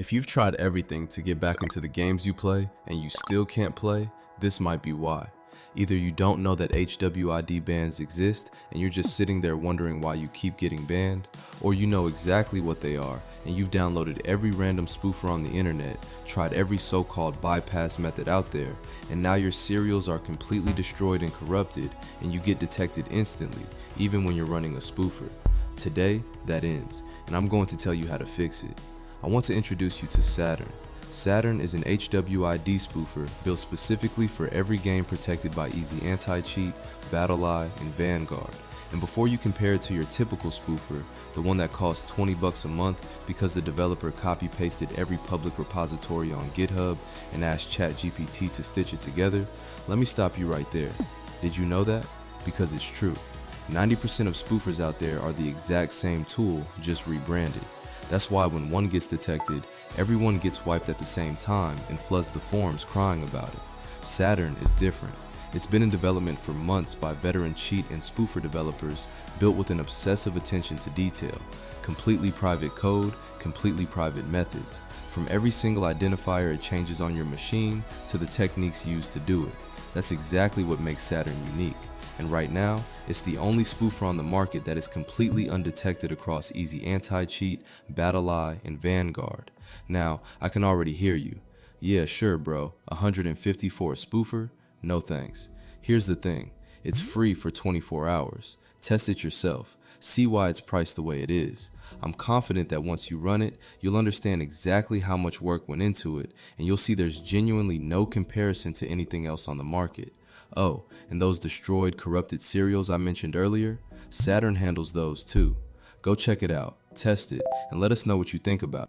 If you've tried everything to get back into the games you play and you still can't play, this might be why. Either you don't know that HWID bans exist and you're just sitting there wondering why you keep getting banned, or you know exactly what they are and you've downloaded every random spoofer on the internet, tried every so-called bypass method out there, and now your serials are completely destroyed and corrupted and you get detected instantly, even when you're running a spoofer. Today, that ends, and I'm going to tell you how to fix it. I want to introduce you to Saturn. Saturn is an HWID spoofer built specifically for every game protected by Easy Anti-Cheat, BattlEye, and Vanguard. And before you compare it to your typical spoofer, the one that costs $20 a month because the developer copy-pasted every public repository on GitHub and asked ChatGPT to stitch it together, let me stop you right there. Did you know that? Because it's true. 90% of spoofers out there are the exact same tool, just rebranded. That's why when one gets detected, everyone gets wiped at the same time and floods the forums crying about it. Saturn is different. It's been in development for months by veteran cheat and spoofer developers built with an obsessive attention to detail. Completely private code, completely private methods. From every single identifier it changes on your machine to the techniques used to do it. That's exactly what makes Saturn unique. And right now, it's the only spoofer on the market that is completely undetected across Easy Anti-Cheat, BattlEye, and Vanguard. Now, I can already hear you. Yeah, sure bro, 150 for a spoofer? No thanks. Here's the thing, it's free for 24 hours. Test it yourself. See why it's priced the way it is. I'm confident that once you run it, you'll understand exactly how much work went into it, and you'll see there's genuinely no comparison to anything else on the market. Oh, and those destroyed, corrupted serials I mentioned earlier, Saturn handles those too. Go check it out, test it, and let us know what you think about it.